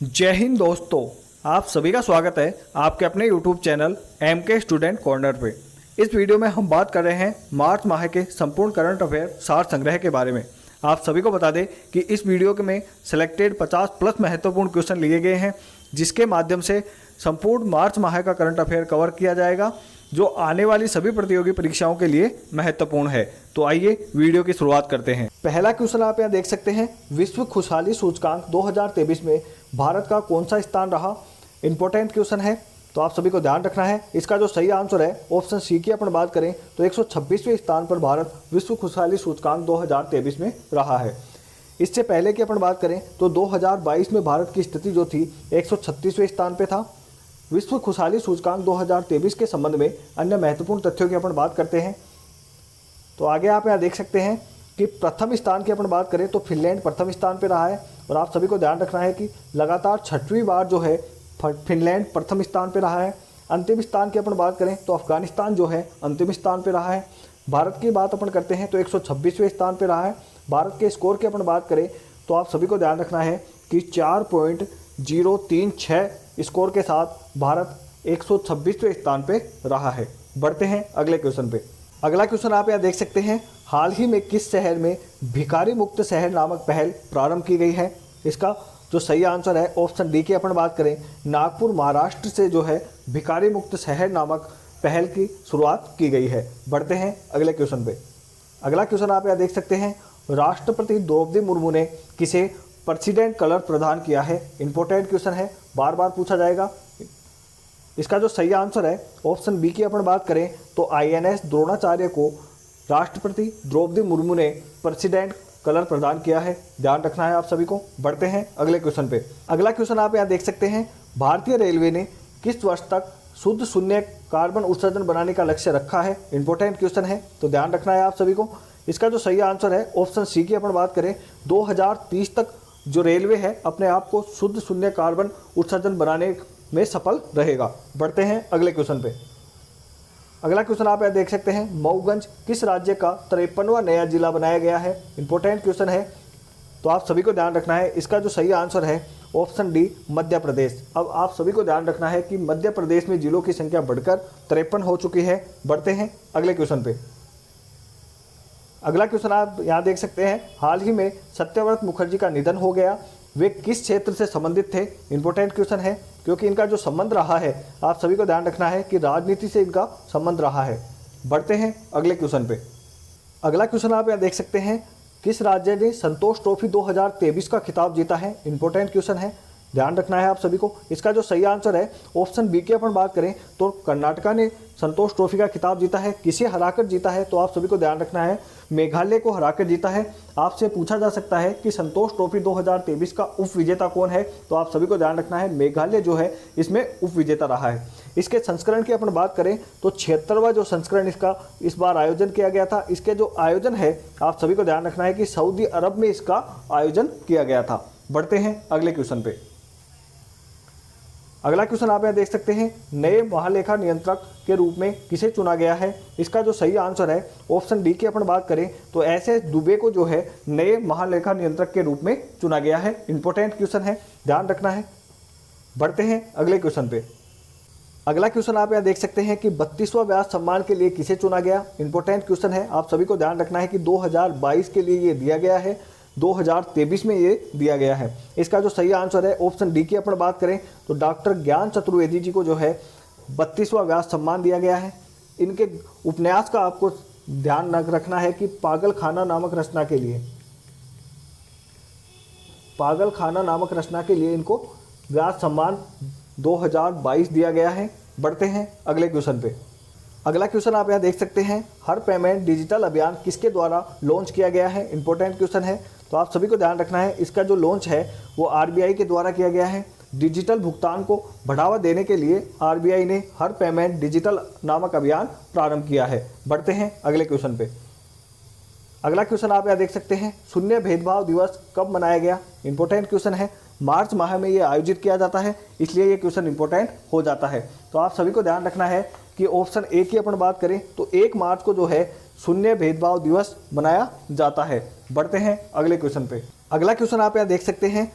जय हिंद दोस्तों, आप सभी का स्वागत है आपके अपने YouTube channel MK student corner पे। इस वीडियो में हम बात कर रहे हैं मार्च माह के संपूर्ण करंट अफेयर सार संग्रह के बारे में। आप सभी को बता दें कि इस वीडियो के में सिलेक्टेड 50 प्लस महत्वपूर्ण क्वेश्चन लिए गए हैं, जिसके माध्यम से संपूर्ण मार्च माह का करंट अफेयर कवर किया जाएगा, जो आने वाली सभी प्रतियोगी परीक्षाओं के लिए महत्वपूर्ण है। तो आइए वीडियो की शुरुआत करते हैं। पहला क्वेश्चन आप यहाँ देख सकते हैं, विश्व खुशहाली सूचकांक 2023 में भारत का कौन सा स्थान रहा। इंपॉर्टेंट क्वेश्चन है, तो आप सभी को ध्यान रखना है। इसका जो सही आंसर है ऑप्शन सी की अपन बात करें तो 126वें स्थान पर भारत विश्व खुशहाली सूचकांक 2023 में रहा है। इससे पहले की अपन बात करें तो 2022 में भारत की स्थिति जो थी 136वें स्थान पे था। विश्व खुशहाली सूचकांक 2023 के संबंध में अन्य महत्वपूर्ण तथ्यों की अपन बात करते हैं। तो आगे आप यहाँ देख सकते हैं कि प्रथम स्थान की अपन बात करें तो फिनलैंड प्रथम स्थान पर रहा है, और आप सभी को ध्यान रखना है कि लगातार 6वीं बार जो है फिनलैंड प्रथम स्थान पर रहा है। अंतिम स्थान की अपन बात करें तो अफगानिस्तान जो है अंतिम स्थान पर रहा है। भारत की बात अपन करते हैं तो 126वें स्थान पर रहा है। भारत के स्कोर की अपन बात करें तो आप सभी को ध्यान रखना है कि 4.036 स्कोर के साथ भारत 126वें स्थान पे रहा है। बढ़ते हैं अगले क्वेश्चन पे। अगला क्वेश्चन आप यहाँ देख सकते हैं, हाल ही में किस शहर में भिखारी मुक्त शहर नामक पहल प्रारंभ की गई है। इसका जो सही आंसर है ऑप्शन डी की अपन बात करें, नागपुर महाराष्ट्र से जो है भिखारी मुक्त शहर नामक पहल की शुरुआत की गई है। बढ़ते हैं अगले क्वेश्चन पे। अगला क्वेश्चन आप यहाँ देख सकते हैं, राष्ट्रपति द्रौपदी मुर्मू ने किसे प्रेसिडेंट कलर प्रदान किया है। इंपॉर्टेंट क्वेश्चन है, बार बार पूछा जाएगा। इसका जो सही आंसर है ऑप्शन बी की अपन बात करें तो INS द्रोणाचार्य को राष्ट्रपति द्रौपदी मुर्मू ने प्रेसिडेंट कलर प्रदान किया है। ध्यान रखना है आप सभी को। बढ़ते हैं अगले क्वेश्चन पे। अगला क्वेश्चन आप यहाँ देख सकते हैं, भारतीय रेलवे ने किस वर्ष तक शुद्ध शून्य कार्बन उत्सर्जन बनाने का लक्ष्य रखा है। इंपॉर्टेंट क्वेश्चन है, तो ध्यान रखना है आप सभी को। इसका जो सही आंसर है ऑप्शन सी की अपन बात करें 2030 तक जो रेलवे है अपने आप को शुद्ध शून्य कार्बन उत्सर्जन बनाने में सफल रहेगा। बढ़ते हैं अगले क्वेश्चन पे। अगला क्वेश्चन आप यहाँ देख सकते हैं, मऊगंज किस राज्य का 53वां नया जिला बनाया गया है। इंपॉर्टेंट क्वेश्चन है, तो आप सभी को ध्यान रखना है। इसका जो सही आंसर है ऑप्शन डी मध्य प्रदेश। अब आप सभी को ध्यान रखना है कि मध्य प्रदेश में जिलों की संख्या बढ़कर 53 हो चुकी है। बढ़ते हैं अगले क्वेश्चन पे। अगला क्वेश्चन आप यहाँ देख सकते हैं, हाल ही में सत्यव्रत मुखर्जी का निधन हो गया। वे किस क्षेत्र से संबंधित थे। इंपॉर्टेंट क्वेश्चन है, क्योंकि इनका जो संबंध रहा है आप सभी को ध्यान रखना है कि राजनीति से इनका संबंध रहा है। बढ़ते हैं अगले क्वेश्चन पे। अगला क्वेश्चन आप यहाँ देख सकते हैं, किस राज्य ने संतोष ट्रॉफी 2023 का खिताब जीता है। इंपॉर्टेंट क्वेश्चन है, ध्यान रखना है आप सभी को। इसका जो सही आंसर है ऑप्शन बी की अपन बात करें तो कर्नाटका ने संतोष ट्रॉफी का खिताब जीता है। किसे हराकर जीता है, तो आप सभी को ध्यान रखना है मेघालय को हराकर जीता है। आपसे पूछा जा सकता है कि संतोष ट्रॉफी 2023 का उप विजेता कौन है, तो आप सभी को ध्यान रखना है मेघालय जो है इसमें उप विजेता रहा है। इसके संस्करण की अपन बात करें तो 76वां जो संस्करण इसका इस बार आयोजन किया गया था। इसके जो आयोजन है आप सभी को ध्यान रखना है कि सऊदी अरब में इसका आयोजन किया गया था। बढ़ते हैं अगले क्वेश्चन पे। अगला क्वेश्चन आप यहाँ देख सकते हैं, नए महालेखा नियंत्रक के रूप में किसे चुना गया है। इसका जो सही आंसर है ऑप्शन डी की अपन बात करें तो SS दुबे को जो है नए महालेखा नियंत्रक के रूप में चुना गया है। इंपॉर्टेंट क्वेश्चन है, ध्यान रखना है। बढ़ते हैं अगले क्वेश्चन पे। अगला क्वेश्चन आप यहाँ देख सकते हैं कि 32वां व्यास सम्मान के लिए किसे चुना गया। इंपॉर्टेंट क्वेश्चन है, आप सभी को ध्यान रखना है कि 2022 के लिए ये दिया गया है, 2023 में ये दिया गया है। इसका जो सही आंसर है ऑप्शन डी की अपन बात करें तो डॉक्टर ज्ञान चतुर्वेदी जी को जो है 32वां व्यास सम्मान दिया गया है। इनके उपन्यास का आपको ध्यान रखना है कि पागल खाना नामक रचना के लिए इनको व्यास सम्मान 2022 दिया गया है। बढ़ते हैं अगले क्वेश्चन पे। अगला क्वेश्चन आप यहाँ देख सकते हैं, हर पेमेंट डिजिटल अभियान किसके द्वारा लॉन्च किया गया है। इंपॉर्टेंट क्वेश्चन है, तो आप सभी को ध्यान रखना है। इसका जो लॉन्च है वो RBI के द्वारा किया गया है। डिजिटल भुगतान को बढ़ावा देने के लिए RBI ने हर पेमेंट डिजिटल नामक अभियान प्रारंभ किया है। बढ़ते हैं अगले क्वेश्चन पे। अगला क्वेश्चन आप यहाँ देख सकते हैं, शून्य भेदभाव दिवस कब मनाया गया। इंपॉर्टेंट क्वेश्चन है, मार्च माह में ये आयोजित किया जाता है, इसलिए ये क्वेश्चन इंपॉर्टेंट हो जाता है। तो आप सभी को ध्यान रखना है कि ऑप्शन ए की अपन बात करें तो 1 मार्च को जो है शून्य भेदभाव दिवस मनाया जाता है। बढ़ते हैं अगले क्वेश्चन पे। अगला क्वेश्चन आप यहाँ देख सकते हैं,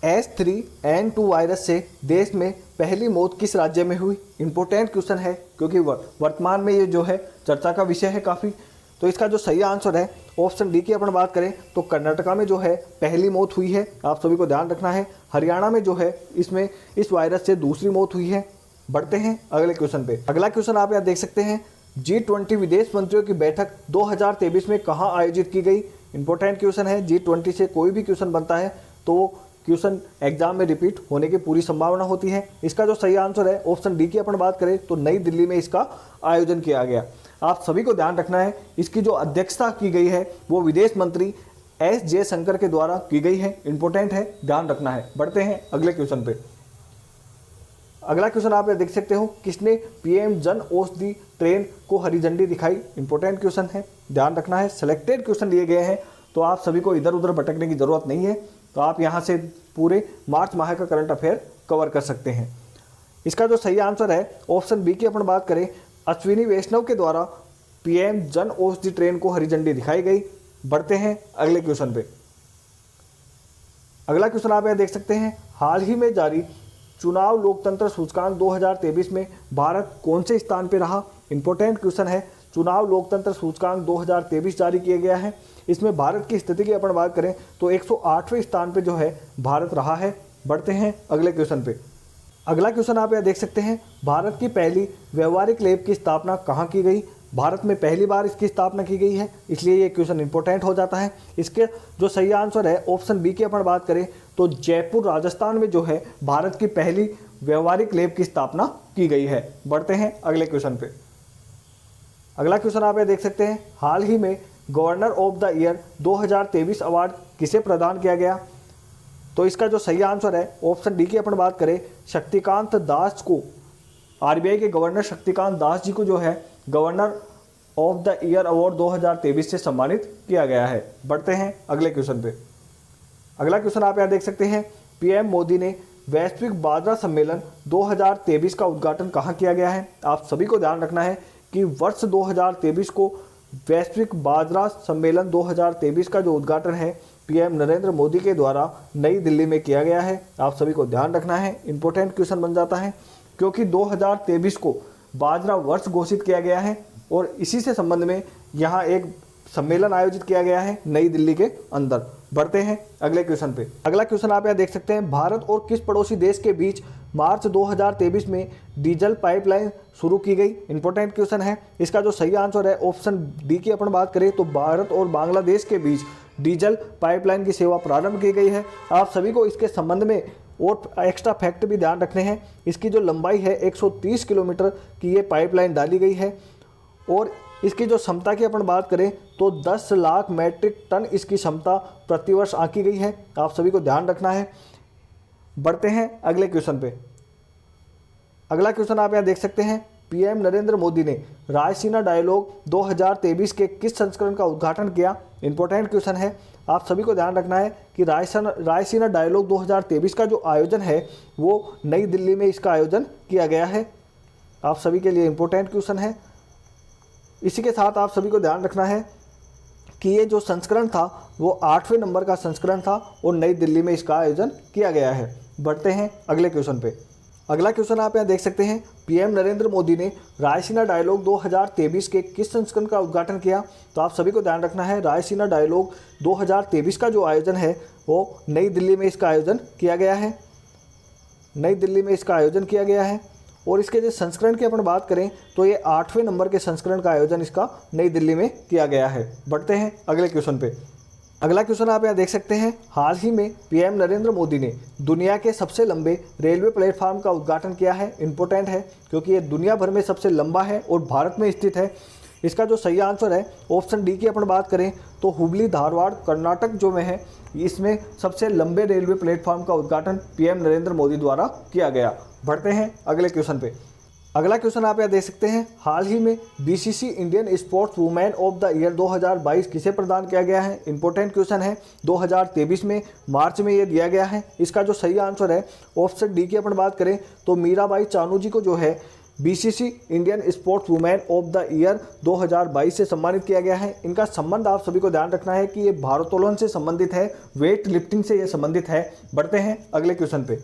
H3N2 वायरस से देश में पहली मौत किस राज्य में हुई? इंपॉर्टेंट क्वेश्चन है क्योंकि वर्तमान में ये जो है चर्चा का विषय है काफ़ी। तो इसका जो सही आंसर है ऑप्शन डी की अपन बात करें तो कर्नाटका में जो है पहली मौत हुई है, आप सभी को ध्यान रखना है। हरियाणा में जो है इसमें इस वायरस से दूसरी मौत हुई है। बढ़ते हैं अगले क्वेश्चन पे। अगला क्वेश्चन आप यहाँ देख सकते हैं, G20 विदेश मंत्रियों की बैठक 2023 में कहाँ आयोजित की गई? इंपॉर्टेंट क्वेश्चन है। G20 से कोई भी क्वेश्चन बनता है तो वो क्वेश्चन एग्जाम में रिपीट होने की पूरी संभावना होती है। इसका जो सही आंसर है ऑप्शन डी की अपन बात करें तो नई दिल्ली में इसका आयोजन किया गया। आप सभी को ध्यान रखना है इसकी जो अध्यक्षता की गई है वो विदेश मंत्री एस जयशंकर के द्वारा की गई है। इंपॉर्टेंट है, ध्यान रखना है। बढ़ते हैं अगले क्वेश्चन पे। अगला क्वेश्चन आप देख सकते हो, किसने पीएम जन औषधि ट्रेन को हरी झंडी दिखाई? इंपॉर्टेंट क्वेश्चन है, ध्यान रखना है। सिलेक्टेड क्वेश्चन लिए गए हैं तो आप सभी को इधर उधर भटकने की जरूरत नहीं है। तो आप यहाँ से पूरे मार्च माह का करंट अफेयर कवर कर सकते हैं। इसका जो सही आंसर है ऑप्शन बी की अपन बात करें, अश्विनी वैष्णव के द्वारा पीएम जन औषधि ट्रेन को हरी झंडी दिखाई गई। बढ़ते हैं अगले क्वेश्चन पे। अगला क्वेश्चन आप यहाँ देख सकते हैं, हाल ही में जारी चुनाव लोकतंत्र सूचकांक 2023 में भारत कौन से स्थान पे रहा? इंपॉर्टेंट क्वेश्चन है। चुनाव लोकतंत्र सूचकांक 2023 जारी किया गया है। इसमें भारत की स्थिति की अपन बात करें तो 108वें स्थान पे जो है भारत रहा है। बढ़ते हैं अगले क्वेश्चन पे। अगला क्वेश्चन आप यहाँ देख सकते हैं, भारत की पहली व्यवहारिक लैब की स्थापना कहाँ की गई? भारत में पहली बार इसकी स्थापना की गई है, इसलिए ये क्वेश्चन इंपॉर्टेंट हो जाता है। इसके जो सही आंसर है ऑप्शन बी की अपन बात करें तो जयपुर राजस्थान में जो है भारत की पहली व्यवहारिक लैब की स्थापना की गई है। बढ़ते हैं अगले क्वेश्चन पे। अगला क्वेश्चन आप देख सकते हैं, हाल ही में governor of the year 2023 award किसे प्रदान किया गया? तो इसका जो सही आंसर है ऑप्शन डी की अपन बात करें, शक्तिकांत दास को, आरबीआई के गवर्नर शक्तिकांत दास जी को जो है governor of the year award 2023 से सम्मानित किया गया है। बढ़ते हैं अगले क्वेश्चन पे। अगला क्वेश्चन आप यहाँ देख सकते हैं, पीएम मोदी ने वैश्विक बाजरा सम्मेलन 2023 का उद्घाटन कहाँ किया गया है? आप सभी को ध्यान रखना है कि वर्ष 2023 को वैश्विक बाजरा सम्मेलन 2023 का जो उद्घाटन है पीएम नरेंद्र मोदी के द्वारा नई दिल्ली में किया गया है। आप सभी को ध्यान रखना है, इंपॉर्टेंट क्वेश्चन बन जाता है क्योंकि 2023 को बाजरा वर्ष घोषित किया गया है और इसी से संबंध में यहाँ एक सम्मेलन आयोजित किया गया है नई दिल्ली के अंदर। बढ़ते हैं अगले क्वेश्चन पे। अगला क्वेश्चन आप यहाँ देख सकते हैं, भारत और किस पड़ोसी देश के बीच मार्च 2023 में डीजल पाइपलाइन शुरू की गई? इंपॉर्टेंट क्वेश्चन है। इसका जो सही आंसर है ऑप्शन डी की अपन बात करें तो भारत और बांग्लादेश के बीच डीजल पाइपलाइन की सेवा प्रारंभ की गई है। आप सभी को इसके संबंध में और एक्स्ट्रा फैक्ट भी ध्यान रखने हैं। इसकी जो लंबाई है 130 किलोमीटर की ये पाइपलाइन डाली गई है और इसकी जो क्षमता की अपन बात करें तो 10 लाख मैट्रिक टन इसकी क्षमता प्रतिवर्ष आंकी गई है। आप सभी को ध्यान रखना है। बढ़ते हैं अगले क्वेश्चन पे। अगला क्वेश्चन आप यहाँ देख सकते हैं, पीएम नरेंद्र मोदी ने रायसीना डायलॉग 2023 के किस संस्करण का उद्घाटन किया? इंपॉर्टेंट क्वेश्चन है। आप सभी को ध्यान रखना है कि रायसीना डायलॉग 2023 का जो आयोजन है वो नई दिल्ली में इसका आयोजन किया गया है। आप सभी के लिए इंपॉर्टेंट क्वेश्चन है। इसी के साथ आप सभी को ध्यान रखना है कि ये जो संस्करण था वो 8वें नंबर का संस्करण था और नई दिल्ली में इसका आयोजन किया गया है। बढ़ते हैं अगले क्वेश्चन पे। अगला क्वेश्चन आप यहाँ देख सकते हैं, पीएम नरेंद्र मोदी ने रायसीना डायलॉग 2023 के किस संस्करण का उद्घाटन किया? तो आप सभी को ध्यान रखना है, रायसीना डायलॉग 2023 का जो आयोजन है वो नई दिल्ली में इसका आयोजन किया गया है। नई दिल्ली में इसका आयोजन किया गया है और इसके जो संस्करण की अपन बात करें तो ये 8वें नंबर के संस्करण का आयोजन इसका नई दिल्ली में किया गया है। बढ़ते हैं अगले क्वेश्चन पे। अगला क्वेश्चन आप यहाँ देख सकते हैं, हाल ही में पीएम नरेंद्र मोदी ने दुनिया के सबसे लंबे रेलवे प्लेटफॉर्म का उद्घाटन किया है। इंपॉर्टेंट है क्योंकि ये दुनिया भर में सबसे लंबा है और भारत में स्थित है। इसका जो सही आंसर है ऑप्शन डी की अपन बात करें तो हुबली धारवाड़ कर्नाटक जो में है, इसमें सबसे लंबे रेलवे प्लेटफॉर्म का उद्घाटन पीएम नरेंद्र मोदी द्वारा किया गया। बढ़ते हैं अगले क्वेश्चन पे। अगला क्वेश्चन आप यहाँ देख सकते हैं, हाल ही में BCC Indian sports women of the year 2022 किसे प्रदान किया गया है? इंपॉर्टेंट क्वेश्चन है। 2023 में मार्च में ये दिया गया है। इसका जो सही आंसर है ऑप्शन डी की अपन बात करें तो मीराबाई चानू जी को जो है BCC Indian sports women of the year 2022 से सम्मानित किया गया है। इनका संबंध आप सभी को ध्यान रखना है कि ये भारोत्तोलन से संबंधित है, वेट लिफ्टिंग से ये संबंधित है। बढ़ते हैं अगले क्वेश्चन पे।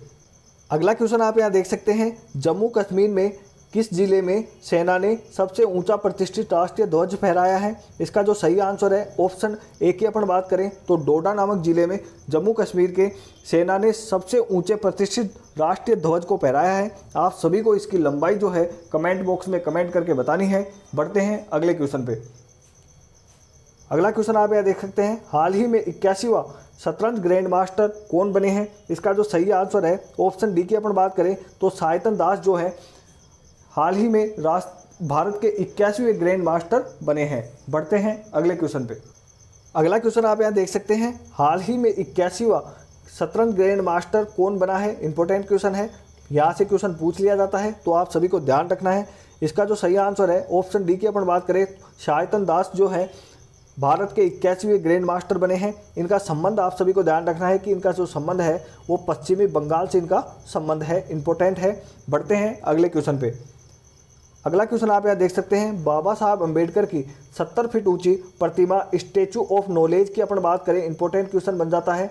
अगला क्वेश्चन आप यहाँ देख सकते हैं, जम्मू कश्मीर में किस जिले में सेना ने सबसे ऊंचा प्रतिष्ठित राष्ट्रीय ध्वज फहराया है? इसका जो सही आंसर है ऑप्शन ए की अपन बात करें तो डोडा नामक जिले में जम्मू कश्मीर के सेना ने सबसे ऊंचे प्रतिष्ठित राष्ट्रीय ध्वज को फहराया है। आप सभी को इसकी लंबाई जो है कमेंट बॉक्स में कमेंट करके बतानी है। बढ़ते हैं अगले क्वेश्चन पे। अगला क्वेश्चन आप यहाँ देख सकते हैं, हाल ही में 81वां शतरंज ग्रैंड मास्टर कौन बने हैं? इसका जो सही आंसर है ऑप्शन डी की अपन बात करें तो साइतन दास जो है हाल ही में भारत के 81वें ग्रैंड मास्टर बने हैं। बढ़ते हैं अगले क्वेश्चन पे। अगला क्वेश्चन आप यहाँ देख सकते हैं, हाल ही में 81वां शतरंज ग्रैंड मास्टर कौन बना है? इंपॉर्टेंट क्वेश्चन है, यहाँ से क्वेश्चन पूछ लिया जाता है तो आप सभी को ध्यान रखना है। इसका जो सही आंसर है ऑप्शन डी की अपन बात करें, साइतन दास जो है भारत के 81वें ग्रैंड मास्टर बने हैं। इनका संबंध आप सभी को ध्यान रखना है कि इनका जो संबंध है वो पश्चिमी बंगाल से इनका संबंध है, इंपॉर्टेंट है। बढ़ते हैं अगले क्वेश्चन पे। अगला क्वेश्चन आप यहाँ देख सकते हैं, बाबा साहब अम्बेडकर की 70 फीट ऊंची प्रतिमा स्टैचू ऑफ नॉलेज की अपन बात करें, इंपॉर्टेंट क्वेश्चन बन जाता है,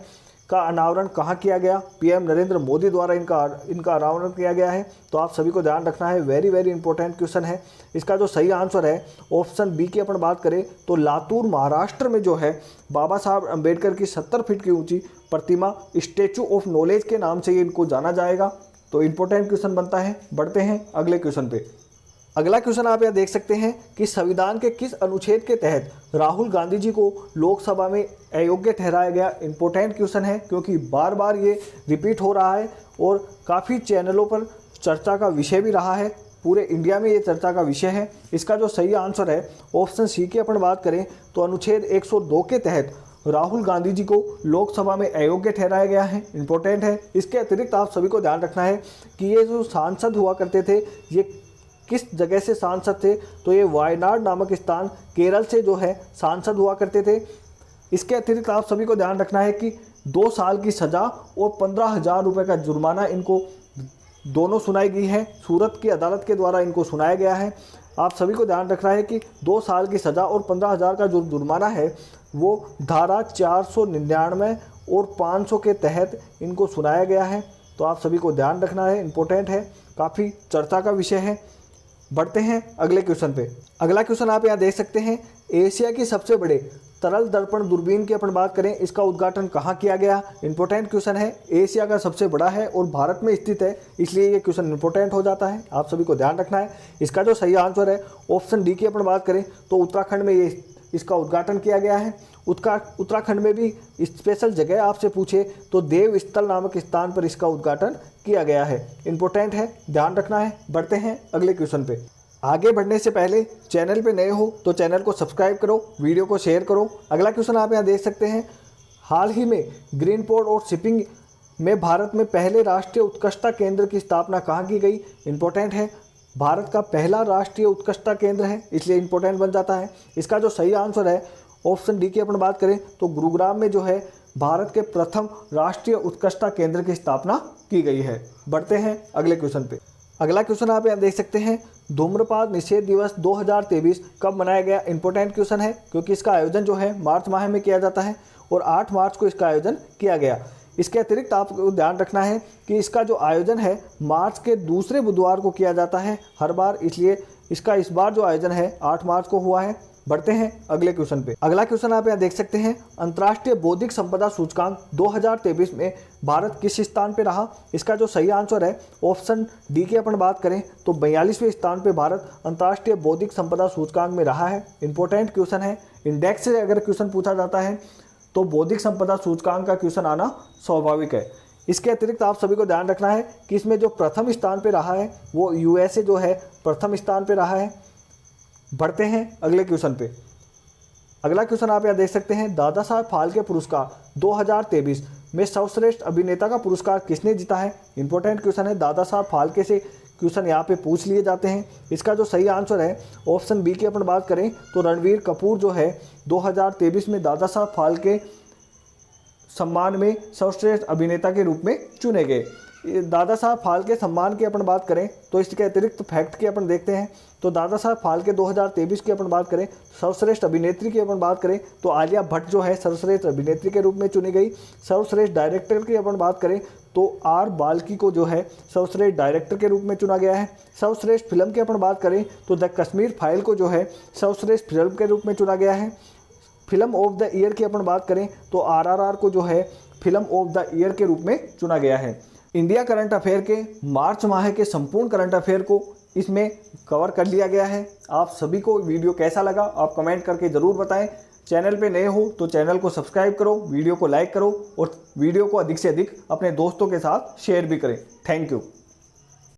का अनावरण कहाँ किया गया? पीएम नरेंद्र मोदी द्वारा इनका अनावरण किया गया है। तो आप सभी को ध्यान रखना है, वेरी वेरी इंपॉर्टेंट क्वेश्चन है। इसका जो सही आंसर है ऑप्शन बी की अपन बात करें तो लातूर महाराष्ट्र में जो है बाबा साहब अम्बेडकर की 70 फीट की ऊंची प्रतिमा स्टैचू ऑफ नॉलेज के नाम से इनको जाना जाएगा। तो इंपॉर्टेंट क्वेश्चन बनता है। बढ़ते हैं अगले क्वेश्चन पे। अगला क्वेश्चन आप यहाँ देख सकते हैं कि संविधान के किस अनुच्छेद के तहत राहुल गांधी जी को लोकसभा में अयोग्य ठहराया गया? इंपॉर्टेंट क्वेश्चन है क्योंकि बार बार ये रिपीट हो रहा है और काफ़ी चैनलों पर चर्चा का विषय भी रहा है, पूरे इंडिया में ये चर्चा का विषय है। इसका जो सही आंसर है ऑप्शन सी की अपन बात करें तो अनुच्छेद 102 के तहत राहुल गांधी जी को लोकसभा में अयोग्य ठहराया गया है, इंपॉर्टेंट है। इसके अतिरिक्त आप सभी को ध्यान रखना है कि ये जो सांसद हुआ करते थे ये किस जगह से सांसद थे? तो ये वायनाड नामक स्थान केरल से जो है सांसद हुआ करते थे। इसके अतिरिक्त आप सभी को ध्यान रखना है कि 2 साल की सज़ा और 15,000 रुपये का जुर्माना इनको दोनों सुनाई गई है, सूरत की अदालत के द्वारा इनको सुनाया गया है। आप सभी को ध्यान रखना है कि 2 साल की सज़ा और 15,000 का जो जुर्माना है वो धारा 499 और 500 के तहत इनको सुनाया गया है। तो आप सभी को ध्यान रखना है, इंपॉर्टेंट है, काफ़ी चर्चा का विषय है। बढ़ते हैं अगले क्वेश्चन पे। अगला क्वेश्चन आप यहाँ देख सकते हैं, एशिया की सबसे बड़े तरल दर्पण दूरबीन की अपन बात करें, इसका उद्घाटन कहाँ किया गया? इंपॉर्टेंट क्वेश्चन है, एशिया का सबसे बड़ा है और भारत में स्थित है, इसलिए ये क्वेश्चन इंपॉर्टेंट हो जाता है, आप सभी को ध्यान रखना है। इसका जो सही आंसर है ऑप्शन डी की अपन बात करें तो उत्तराखंड में ये इसका उद्घाटन किया गया है। उत्तराखंड में भी स्पेशल जगह आपसे पूछे तो देव स्थल नामक स्थान पर इसका उद्घाटन किया गया है, इंपॉर्टेंट है, ध्यान रखना है। बढ़ते हैं अगले क्वेश्चन पे। आगे बढ़ने से पहले चैनल पे नए हो तो चैनल को सब्सक्राइब करो, वीडियो को शेयर करो। अगला क्वेश्चन आप यहाँ देख सकते हैं, हाल ही में ग्रीन पोर्ट और शिपिंग में भारत में पहले राष्ट्रीय उत्कृष्टता केंद्र की स्थापना कहाँ की गई? इंपॉर्टेंट है, भारत का पहला राष्ट्रीय उत्कृष्टता केंद्र है, इसलिए इंपॉर्टेंट बन जाता है। इसका जो सही आंसर है ऑप्शन डी की अपन बात करें तो गुरुग्राम में जो है भारत के प्रथम राष्ट्रीय उत्कृष्टता केंद्र की स्थापना की गई है। बढ़ते हैं अगले क्वेश्चन पे। अगला क्वेश्चन आप यहाँ देख सकते हैं, धूम्रपान निषेध दिवस 2023 कब मनाया गया? इंपॉर्टेंट क्वेश्चन है क्योंकि इसका आयोजन जो है मार्च माह में किया जाता है और 8 मार्च को इसका आयोजन किया गया। इसके अतिरिक्त आपको ध्यान रखना है कि इसका जो आयोजन है मार्च के दूसरे बुधवार को किया जाता है हर बार, इसलिए इसका इस बार जो आयोजन है 8 मार्च को हुआ है। बढ़ते हैं अगले क्वेश्चन पे। अगला क्वेश्चन आप यहाँ देख सकते हैं, अंतर्राष्ट्रीय बौद्धिक संपदा सूचकांक 2023 में भारत किस स्थान पे रहा? इसका जो सही आंसर है ऑप्शन डी की अपन बात करें तो 42वें स्थान पे भारत अंतर्राष्ट्रीय बौद्धिक संपदा सूचकांक में रहा है, इंपॉर्टेंट क्वेश्चन है। इंडेक्स से अगर क्वेश्चन पूछा जाता है तो बौद्धिक संपदा सूचकांक का क्वेश्चन आना स्वाभाविक है। इसके अतिरिक्त आप सभी को ध्यान रखना है कि इसमें जो प्रथम स्थान पे रहा है वो यूएसए जो है प्रथम स्थान पे रहा है। बढ़ते हैं अगले क्वेश्चन पे। अगला क्वेश्चन आप यहाँ देख सकते हैं, दादा साहब फाल्के पुरस्कार 2023 में सर्वश्रेष्ठ अभिनेता का पुरस्कार किसने जीता है? इंपॉर्टेंट क्वेश्चन है, दादा साहब फाल्के से क्वेश्चन यहाँ पे पूछ लिए जाते हैं। इसका जो सही आंसर है ऑप्शन बी की अपन बात करें तो रणवीर कपूर जो है 2023 में दादा साहब फाल्के सम्मान में सर्वश्रेष्ठ अभिनेता के रूप में चुने गए। दादा साहब फाल्के सम्मान की अपन बात करें तो इसके अतिरिक्त फैक्ट की अपन देखते हैं। तो दादा साहब फाल्के 2023 की अपन बात करें, सर्वश्रेष्ठ अभिनेत्री की अपन बात करें तो आलिया भट्ट जो है सर्वश्रेष्ठ अभिनेत्री के रूप में चुनी गई। सर्वश्रेष्ठ डायरेक्टर की अपन बात करें तो आर बाल्की को जो है सर्वश्रेष्ठ डायरेक्टर के रूप में चुना गया है। सर्वश्रेष्ठ फिल्म की अपन बात करें तो द कश्मीर फाइल को जो है सर्वश्रेष्ठ फिल्म के रूप में चुना गया है। फिल्म ऑफ द ईयर की अपन बात करें तो आरआरआर को जो है फिल्म ऑफ द ईयर के रूप में चुना गया है। इंडिया करंट अफेयर के मार्च माह के संपूर्ण करंट अफेयर को इसमें कवर कर लिया गया है। आप सभी को वीडियो कैसा लगा आप कमेंट करके ज़रूर बताएं। चैनल पे नए हो तो चैनल को सब्सक्राइब करो, वीडियो को लाइक करो और वीडियो को अधिक से अधिक अपने दोस्तों के साथ शेयर भी करें। Thank you.